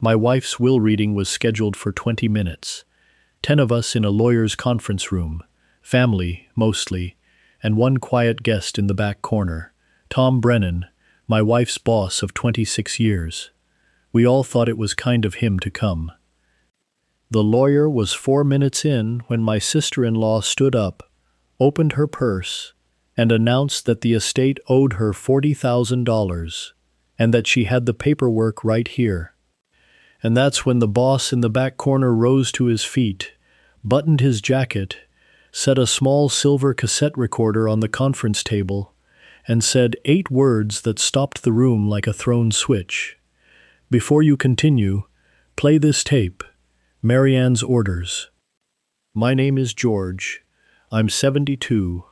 My wife's will reading was scheduled for 20 minutes. 10 of us in a lawyer's conference room, family, mostly, and one quiet guest in the back corner, Tom Brennan, my wife's boss of 26 years. We all thought it was kind of him to come. The lawyer was 4 minutes in when my sister-in-law stood up, opened her purse, and announced that the estate owed her $40,000, and that she had the paperwork right here. And that's when the boss in the back corner rose to his feet, buttoned his jacket, set a small silver cassette recorder on the conference table, and said 8 words that stopped the room like a thrown switch. "Before you continue, play this tape. Marianne's orders. My name is George. I'm 72.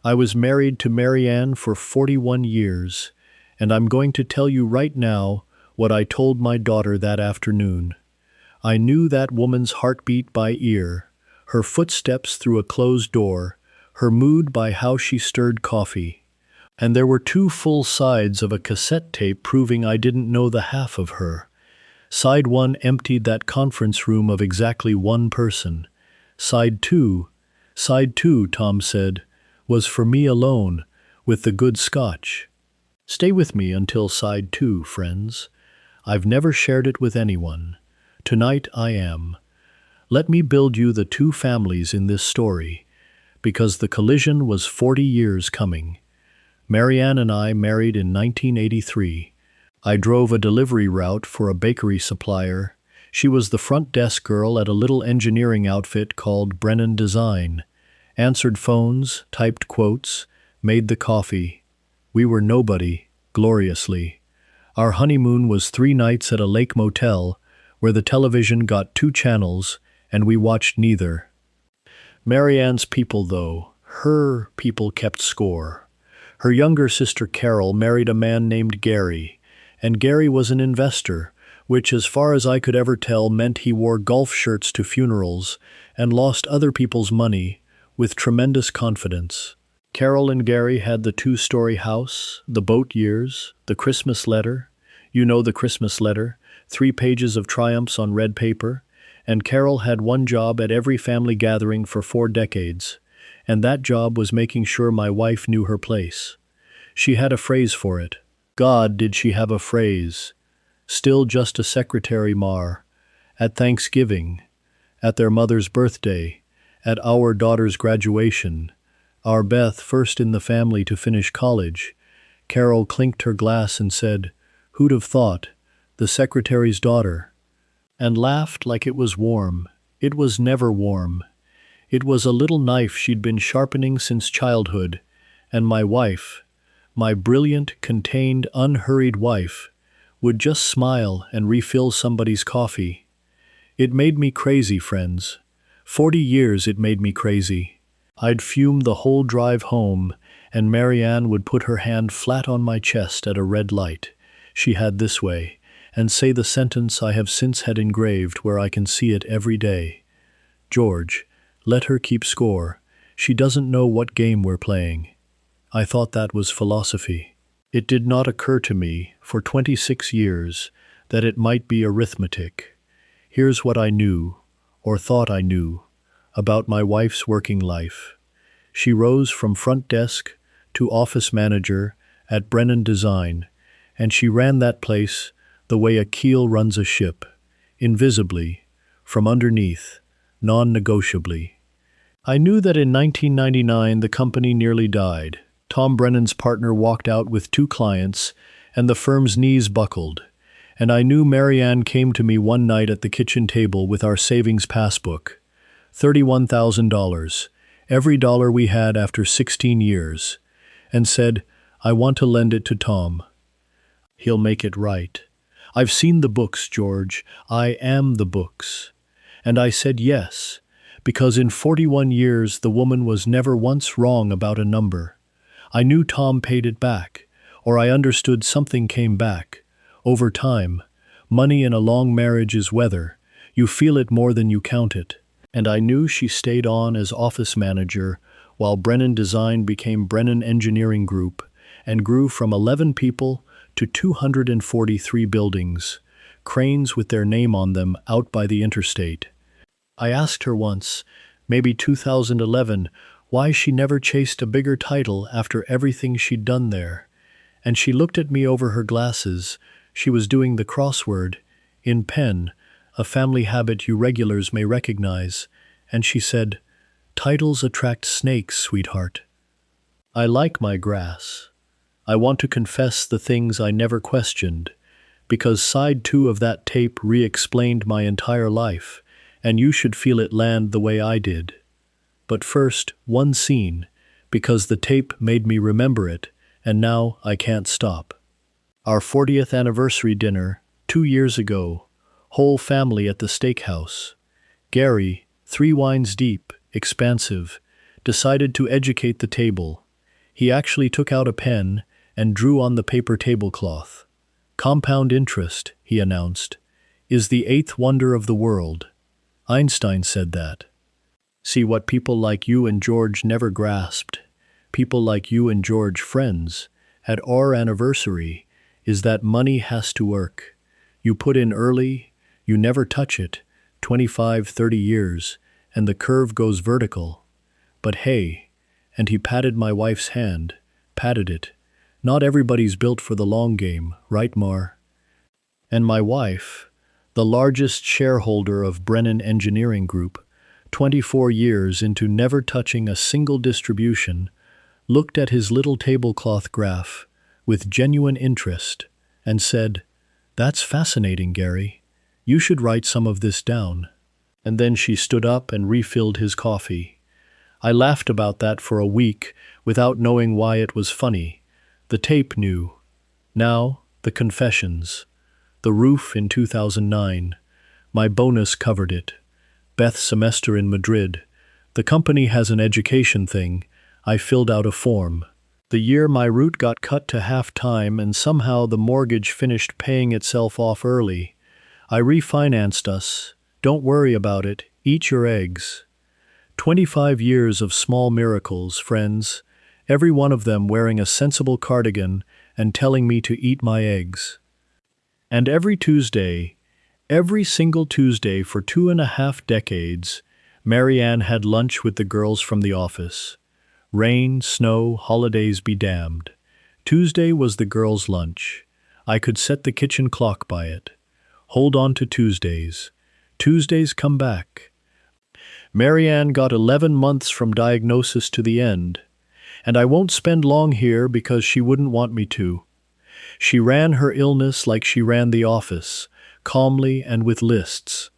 I was married to Marianne for 41 years, and I'm going to tell you right now what I told my daughter that afternoon. I knew that woman's heartbeat by ear, her footsteps through a closed door, her mood by how she stirred coffee. And there were 2 full sides of a cassette tape proving I didn't know the half of her. Side 1 emptied that conference room of exactly 1 person. Side 2, Tom said, was for me alone, with the good scotch. Stay with me until side 2, friends. I've never shared it with anyone. Tonight I am. Let me build you the 2 families in this story, because the collision was 40 years coming. Marianne and I married in 1983. I drove a delivery route for a bakery supplier. She was the front desk girl at a little engineering outfit called Brennan Design. Answered phones, typed quotes, made the coffee. We were nobody, gloriously. Our honeymoon was 3 nights at a lake motel, where the television got 2 channels, and we watched neither. Marianne's people, though, her people kept score. Her younger sister Carol married a man named Gary, and Gary was an investor, which, as far as I could ever tell, meant he wore golf shirts to funerals and lost other people's money with tremendous confidence. Carol and Gary had the 2-story house, the boat years, the Christmas letter. You know the Christmas letter, 3 pages of triumphs on red paper, and Carol had one job at every family gathering for 4 decades, and that job was making sure my wife knew her place. She had a phrase for it. God, did she have a phrase. Still just a secretary, Mar. At Thanksgiving, at their mother's birthday, at our daughter's graduation, our Beth first in the family to finish college. Carol clinked her glass and said, "Who'd have thought? The secretary's daughter," and laughed like it was warm. It was never warm. It was a little knife she'd been sharpening since childhood, and my wife, my brilliant, contained, unhurried wife, would just smile and refill somebody's coffee. It made me crazy, friends. 40 years it made me crazy. I'd fume the whole drive home, and Marianne would put her hand flat on my chest at a red light she had this way, and say the sentence I have since had engraved where I can see it every day. "George, let her keep score. She doesn't know what game we're playing." I thought that was philosophy. It did not occur to me, for 26 years, that it might be arithmetic. Here's what I knew, or thought I knew, about my wife's working life. She rose from front desk to office manager at Brennan Design, and she ran that place the way a keel runs a ship, invisibly, from underneath, non-negotiably. I knew that in 1999 the company nearly died. Tom Brennan's partner walked out with 2 clients, and the firm's knees buckled. And I knew Marianne came to me one night at the kitchen table with our savings passbook. $31,000, every dollar we had after 16 years, and said, "I want to lend it to Tom. He'll make it right. I've seen the books, George. I am the books." And I said yes, because in 41 years the woman was never once wrong about a number. I knew Tom paid it back, or I understood something came back. Over time, money in a long marriage is weather. You feel it more than you count it. And I knew she stayed on as office manager while Brennan Design became Brennan Engineering Group and grew from 11 people to 243 buildings, cranes with their name on them out by the interstate. I asked her once, maybe 2011, why she never chased a bigger title after everything she'd done there. And she looked at me over her glasses. She was doing the crossword, in pen, a family habit you regulars may recognize, and she said, "Titles attract snakes, sweetheart." I like my grass. I want to confess the things I never questioned, because side 2 of that tape re-explained my entire life, and you should feel it land the way I did. But first, one scene, because the tape made me remember it, and now I can't stop. Our 40th anniversary dinner, 2 years ago, whole family at the steakhouse. Gary, 3 wines deep, expansive, decided to educate the table. He actually took out a pen and drew on the paper tablecloth. "Compound interest," he announced, "is the 8th wonder of the world. Einstein said that. See, what people like you and George never grasped, people like you and George, friends, at our anniversary, is that money has to work. You put in early, you never touch it, 25, 30 years, and the curve goes vertical. But hey," and he patted my wife's hand, patted it, "not everybody's built for the long game, right, Mar?" And my wife, the largest shareholder of Brennan Engineering Group, 24 years into never touching a single distribution, looked at his little tablecloth graph with genuine interest and said, "That's fascinating, Gary. You should write some of this down." And then she stood up and refilled his coffee. I laughed about that for a week without knowing why it was funny. The tape knew. Now, the confessions. The roof in 2009. My bonus covered it. Beth's semester in Madrid. The company has an education thing. I filled out a form. The year my route got cut to half-time and somehow the mortgage finished paying itself off early. I refinanced us. Don't worry about it. Eat your eggs. 25 years of small miracles, friends. Every one of them wearing a sensible cardigan and telling me to eat my eggs. And every Tuesday, every single Tuesday for 2.5 decades, Marianne had lunch with the girls from the office. Rain, snow, holidays be damned. Tuesday was the girls' lunch. I could set the kitchen clock by it. Hold on to Tuesdays. Tuesdays come back. Marianne got 11 months from diagnosis to the end. And I won't spend long here because she wouldn't want me to. She ran her illness like she ran the office, calmly and with lists.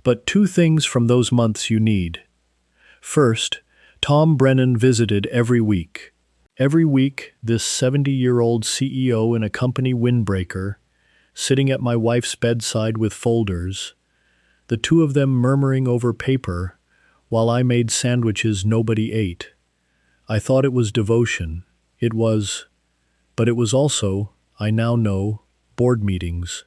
But 2 things from those months you need. First, Tom Brennan visited every week. Every week, this 70-year-old CEO in a company windbreaker, sitting at my wife's bedside with folders, the 2 of them murmuring over paper while I made sandwiches nobody ate. I thought it was devotion. It was. But it was also, I now know, board meetings.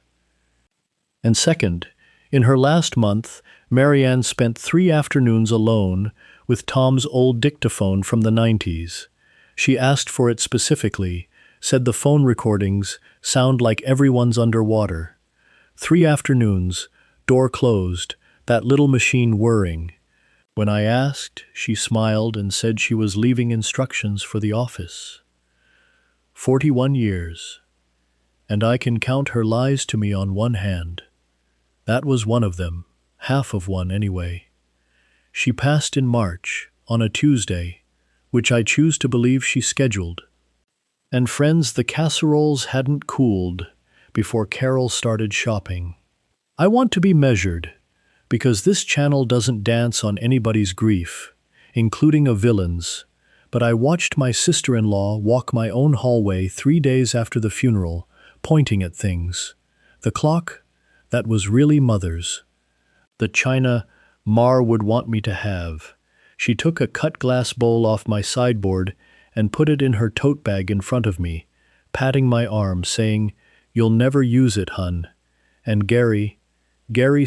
And second, in her last month, Marianne spent 3 afternoons alone with Tom's old dictaphone from the 90s. She asked for it specifically, said the phone recordings sound like everyone's underwater. 3 afternoons, door closed, that little machine whirring. When I asked, she smiled and said she was leaving instructions for the office. 41 years. And I can count her lies to me on one hand. That was one of them, half of one anyway. She passed in March, on a Tuesday, which I choose to believe she scheduled. And friends, the casseroles hadn't cooled before Carol started shopping. I want to be measured, because this channel doesn't dance on anybody's grief, including a villain's, but I watched my sister-in-law walk my own hallway 3 days after the funeral, pointing at things. The clock, that was really Mother's. The china Mar would want me to have. She took a cut glass bowl off my sideboard and put it in her tote bag in front of me, patting my arm, saying, "You'll never use it, hun." And Gary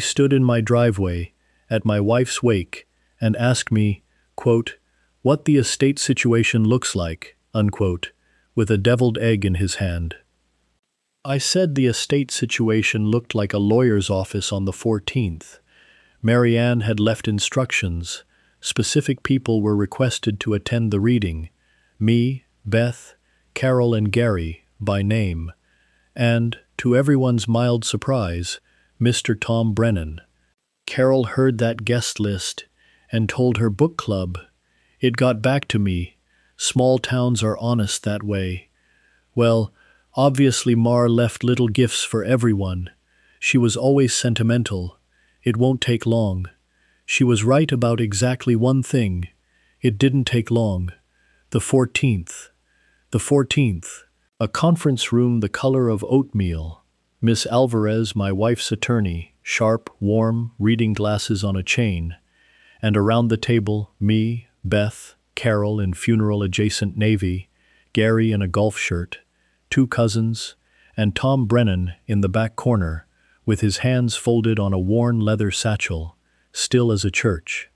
stood in my driveway at my wife's wake and asked me, quote, what the estate situation looks like, unquote, with a deviled egg in his hand. I said the estate situation looked like a lawyer's office on the 14th. Marianne had left instructions. Specific people were requested to attend the reading. Me, Beth, Carol and Gary, by name. And, to everyone's mild surprise, Mr. Tom Brennan. Carol heard that guest list and told her book club. It got back to me. Small towns are honest that way. Well, obviously Mar left little gifts for everyone. She was always sentimental. It won't take long. She was right about exactly one thing. It didn't take long. The 14th. The 14th. A conference room the color of oatmeal. Miss Alvarez, my wife's attorney, sharp, warm, reading glasses on a chain. And around the table, me, Beth, Carol in funeral-adjacent navy, Gary in a golf shirt, 2 cousins, and Tom Brennan in the back corner, with his hands folded on a worn leather satchel, still as a church.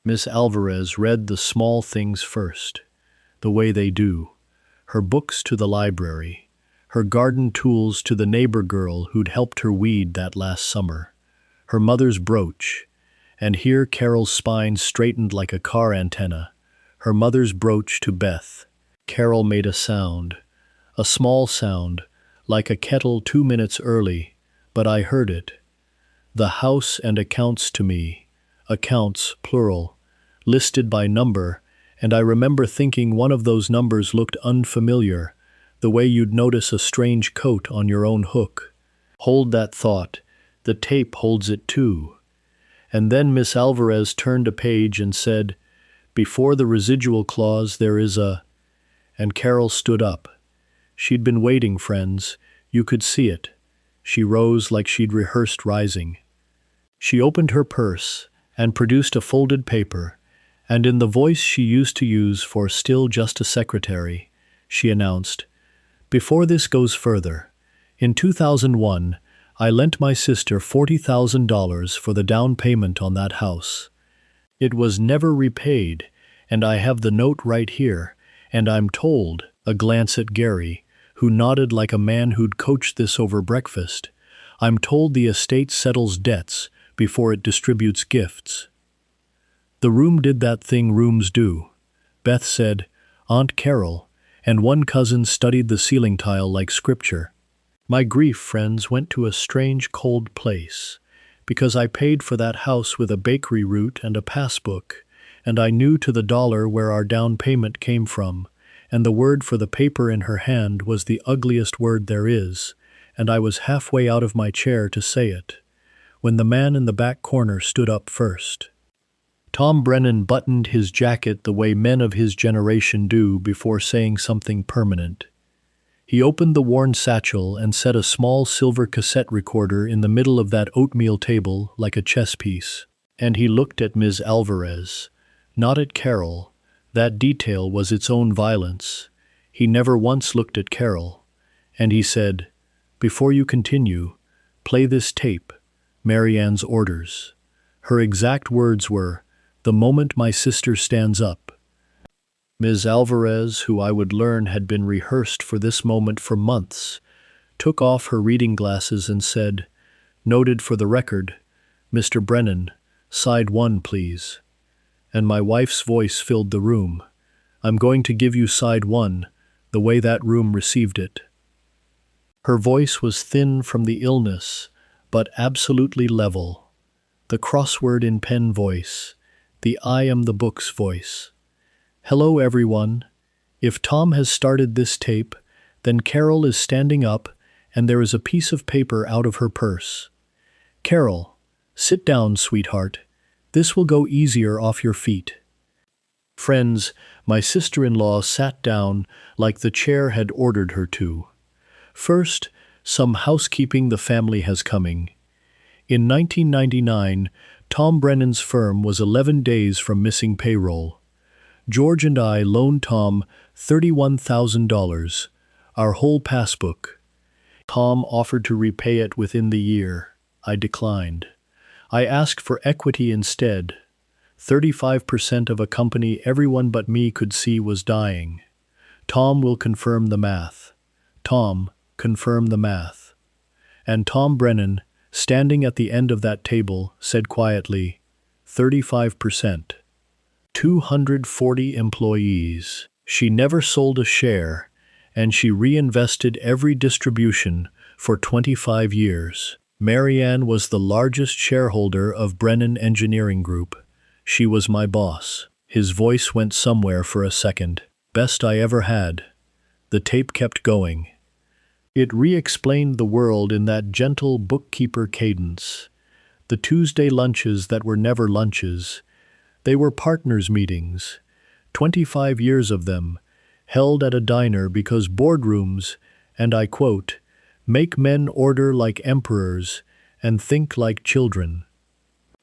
Miss Alvarez read the small things first, the way they do, her books to the library, her garden tools to the neighbor girl who'd helped her weed that last summer, her mother's brooch, and here Carol's spine straightened like a car antenna, her mother's brooch to Beth. Carol made a sound, a small sound, like a kettle 2 minutes early, but I heard it. The house and accounts to me, accounts, plural, listed by number, and I remember thinking one of those numbers looked unfamiliar, the way you'd notice a strange coat on your own hook. Hold that thought, the tape holds it too. And then Miss Alvarez turned a page and said, "Before the residual clause there is a—" And Carol stood up. She'd been waiting, friends. You could see it. She rose like she'd rehearsed rising. She opened her purse and produced a folded paper, and in the voice she used to use for still just a secretary, she announced, "Before this goes further, in 2001, I lent my sister $40,000 for the down payment on that house. It was never repaid, and I have the note right here, and I'm told," a glance at Gary, who nodded like a man who'd coached this over breakfast, "I'm told the estate settles debts before it distributes gifts." The room did that thing rooms do. Beth said, "Aunt Carol," and one cousin studied the ceiling tile like scripture. My grief, friends, went to a strange cold place, because I paid for that house with a bakery route and a passbook, and I knew to the dollar where our down payment came from, and the word for the paper in her hand was the ugliest word there is, and I was halfway out of my chair to say it, when the man in the back corner stood up first. Tom Brennan buttoned his jacket the way men of his generation do before saying something permanent. He opened the worn satchel and set a small silver cassette recorder in the middle of that oatmeal table like a chess piece. And he looked at Ms. Alvarez, not at Carol. That detail was its own violence. He never once looked at Carol. And he said, "Before you continue, play this tape, Marianne's orders." Her exact words were, "The moment my sister stands up." Ms. Alvarez, who I would learn had been rehearsed for this moment for months, took off her reading glasses and said, "Noted for the record, Mr. Brennan, side 1, please." And my wife's voice filled the room. "I'm going to give you side 1, the way that room received it." Her voice was thin from the illness, but absolutely level. The crossword in pen voice, the I am the book's voice. "Hello, everyone. If Tom has started this tape, then Carol is standing up and there is a piece of paper out of her purse. Carol, sit down, sweetheart. This will go easier off your feet." Friends, my sister-in-law sat down like the chair had ordered her to. First, some housekeeping the family has coming. In 1999, Tom Brennan's firm was 11 days from missing payroll. George and I loaned Tom $31,000, our whole passbook. Tom offered to repay it within the year. I declined. I asked for equity instead. 35% of a company everyone but me could see was dying. Tom will confirm the math. Tom, confirm the math. And Tom Brennan, standing at the end of that table, said quietly, 35%. 240 employees. She never sold a share, and she reinvested every distribution for 25 years. Marianne was the largest shareholder of Brennan Engineering Group. She was my boss. His voice went somewhere for a second. Best I ever had. The tape kept going. It re-explained the world in that gentle bookkeeper cadence. The Tuesday lunches that were never lunches. They were partners' meetings, 25 years of them, held at a diner because boardrooms, and I quote, make men order like emperors and think like children.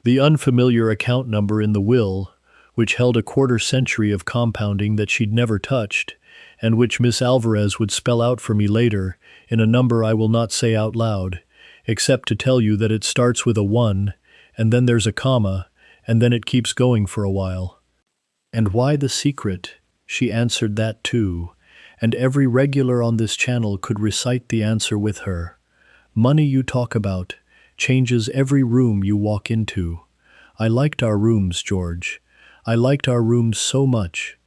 The unfamiliar account number in the will, which held a quarter-century of compounding that she'd never touched, and which Miss Alvarez would spell out for me later in a number I will not say out loud, except to tell you that it starts with a 1, and then there's a comma, and then it keeps going for a while. And why the secret? She answered that too, and every regular on this channel could recite the answer with her. Money you talk about changes every room you walk into. I liked our rooms, George. I liked our rooms so much.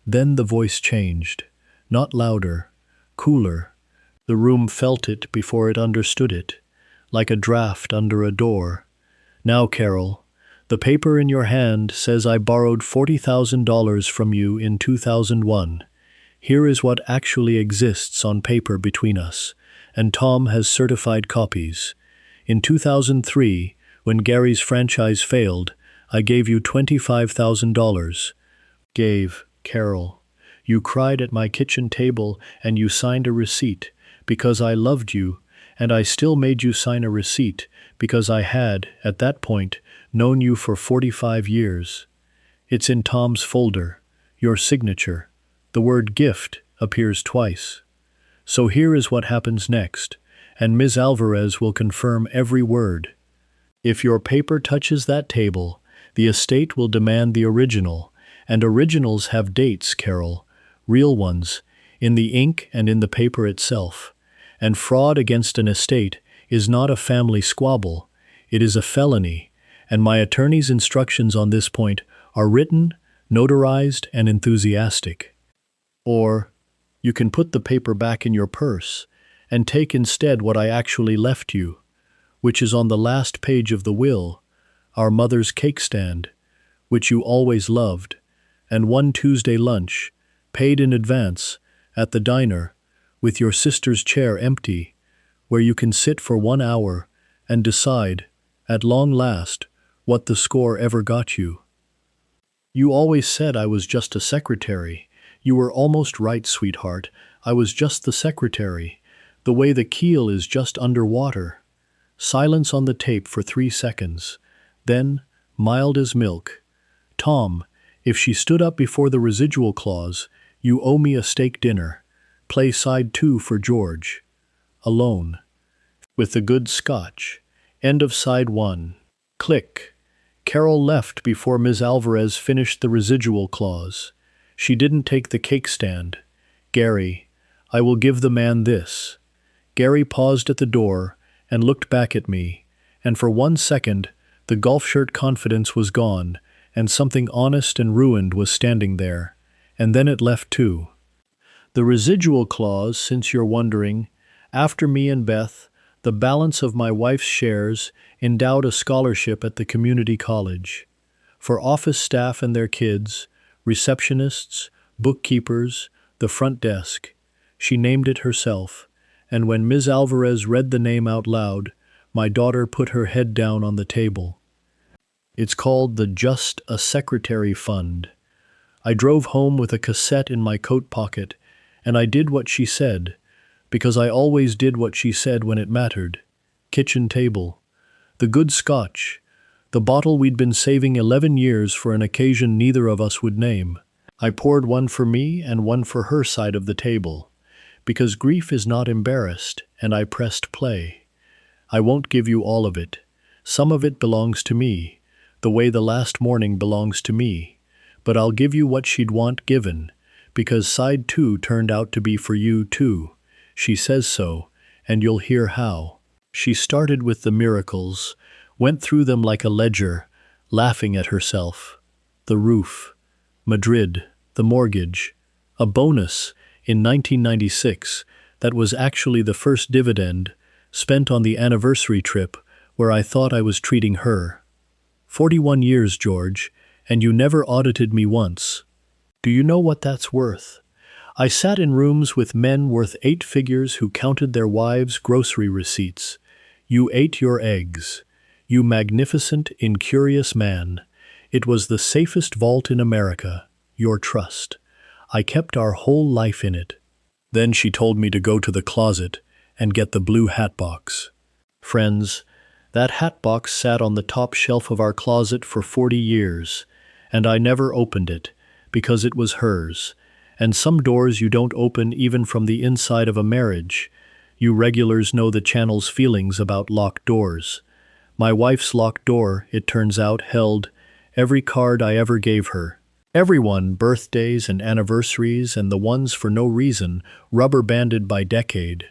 Then the voice changed. Not louder, cooler. The room felt it before it understood it, like a draft under a door. Now, Carol, the paper in your hand says I borrowed $40,000 from you in 2001. Here is what actually exists on paper between us, and Tom has certified copies. In 2003, when Gary's franchise failed, I gave you $25,000. Gave, Carol. You cried at my kitchen table and you signed a receipt because I loved you, and I still made you sign a receipt because I had, at that point, known you for 45 years. It's in Tom's folder, your signature. The word gift appears twice. So here is what happens next, and Ms. Alvarez will confirm every word. If your paper touches that table, the estate will demand the original, and originals have dates, Carol, real ones, in the ink and in the paper itself. And fraud against an estate is not a family squabble, it is a felony, and my attorney's instructions on this point are written, notarized, and enthusiastic. Or, you can put the paper back in your purse and take instead what I actually left you, which is on the last page of the will, our mother's cake stand, which you always loved, and one Tuesday lunch, paid in advance, at the diner, with your sister's chair empty, where you can sit for 1 hour and decide, at long last, what the score ever got you. You always said I was just a secretary. You were almost right, sweetheart. I was just the secretary, the way the keel is just underwater. Silence on the tape for 3 seconds. Then, mild as milk. Tom, if she stood up before the residual clause, you owe me a steak dinner. Play side 2 for George. Alone. With the good scotch. End of side 1. Click. Carol left before Ms. Alvarez finished the residual clause. She didn't take the cake stand. Gary, I will give the man this. Gary paused at the door and looked back at me, and for 1 second, the golf shirt confidence was gone, and something honest and ruined was standing there, and then it left too. The residual clause, since you're wondering, after me and Beth, the balance of my wife's shares endowed a scholarship at the community college. For office staff and their kids, receptionists, bookkeepers, the front desk. She named it herself, and when Ms. Alvarez read the name out loud, my daughter put her head down on the table. It's called the Just a Secretary Fund. I drove home with a cassette in my coat pocket, and I did what she said, because I always did what she said when it mattered. Kitchen table. The good scotch. The bottle we'd been saving 11 years for an occasion neither of us would name. I poured one for me and one for her side of the table, because grief is not embarrassed, and I pressed play. I won't give you all of it. Some of it belongs to me, the way the last morning belongs to me. But I'll give you what she'd want given, because side 2 turned out to be for you too. She says so, and you'll hear how. She started with the miracles, went through them like a ledger, laughing at herself. The roof, Madrid, the mortgage, a bonus in 1996 that was actually the first dividend spent on the anniversary trip where I thought I was treating her. 41 years, George, and you never audited me once. Do you know what that's worth? I sat in rooms with men worth 8 figures who counted their wives' grocery receipts. You ate your eggs. You magnificent, incurious man. It was the safest vault in America, your trust. I kept our whole life in it. Then she told me to go to the closet and get the blue hatbox. Friends, that hatbox sat on the top shelf of our closet for 40 years, and I never opened it because it was hers. And some doors you don't open even from the inside of a marriage. You regulars know the channel's feelings about locked doors. My wife's locked door, it turns out, held every card I ever gave her. Everyone, birthdays and anniversaries and the ones for no reason, rubber-banded by decade.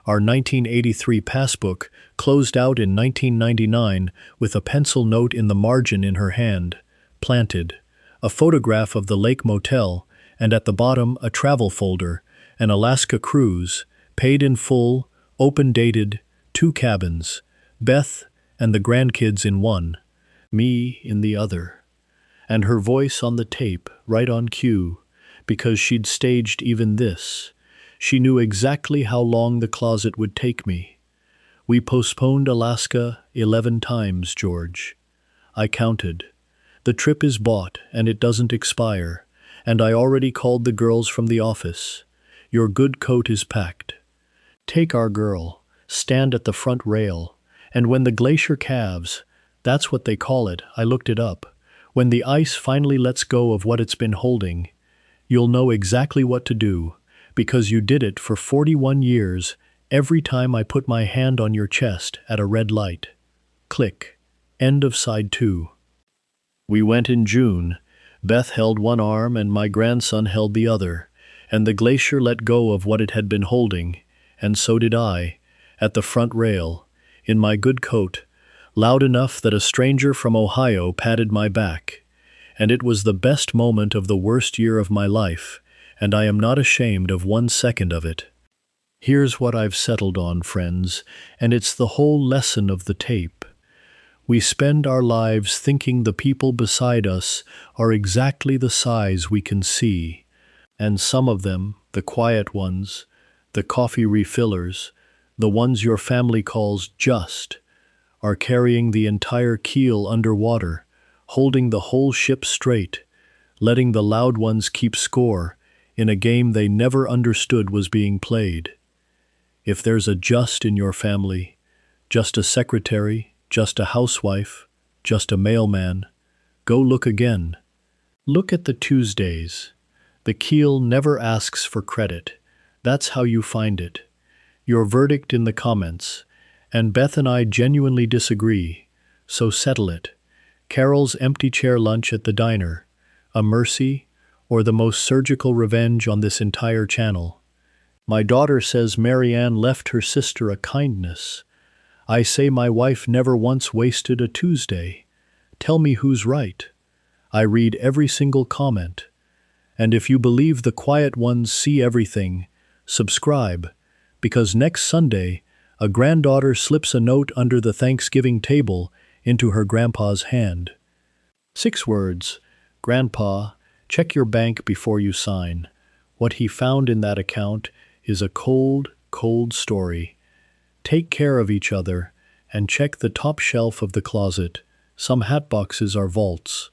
Our 1983 passbook closed out in 1999 with a pencil note in the margin in her hand, planted, a photograph of the Lake Motel, and at the bottom a travel folder, an Alaska cruise, paid in full, open-dated, 2 cabins, Beth and the grandkids in one, me in the other. And her voice on the tape, right on cue, because she'd staged even this. She knew exactly how long the closet would take me. We postponed Alaska 11 times, George. I counted. The trip is bought, and it doesn't expire. And I already called the girls from the office. Your good coat is packed. Take our girl, stand at the front rail, and when the Glacier calves, that's what they call it, I looked it up, when the ice finally lets go of what it's been holding, you'll know exactly what to do, because you did it for 41 years every time I put my hand on your chest at a red light. Click. End of side 2. We went in June. Beth held one arm and my grandson held the other, and the Glacier let go of what it had been holding, and so did I, at the front rail, in my good coat, loud enough that a stranger from Ohio patted my back. And it was the best moment of the worst year of my life, and I am not ashamed of 1 second of it. Here's what I've settled on, friends, and it's the whole lesson of the tape. We spend our lives thinking the people beside us are exactly the size we can see, and some of them, the quiet ones, the coffee refillers, the ones your family calls just, are carrying the entire keel underwater, holding the whole ship straight, letting the loud ones keep score in a game they never understood was being played. If there's a just in your family, just a secretary, just a housewife, just a mailman, go look again. Look at the Tuesdays. The keel never asks for credit. That's how you find it. Your verdict in the comments. And Beth and I genuinely disagree, so settle it. Carol's empty chair lunch at the diner, a mercy, or the most surgical revenge on this entire channel. My daughter says Marianne left her sister a kindness. I say my wife never once wasted a Tuesday. Tell me who's right. I read every single comment. And if you believe the quiet ones see everything, subscribe, because next Sunday, a granddaughter slips a note under the Thanksgiving table into her grandpa's hand. 6 words. Grandpa, check your bank before you sign. What he found in that account is a cold, cold story. Take care of each other and check the top shelf of the closet. Some hatboxes are vaults.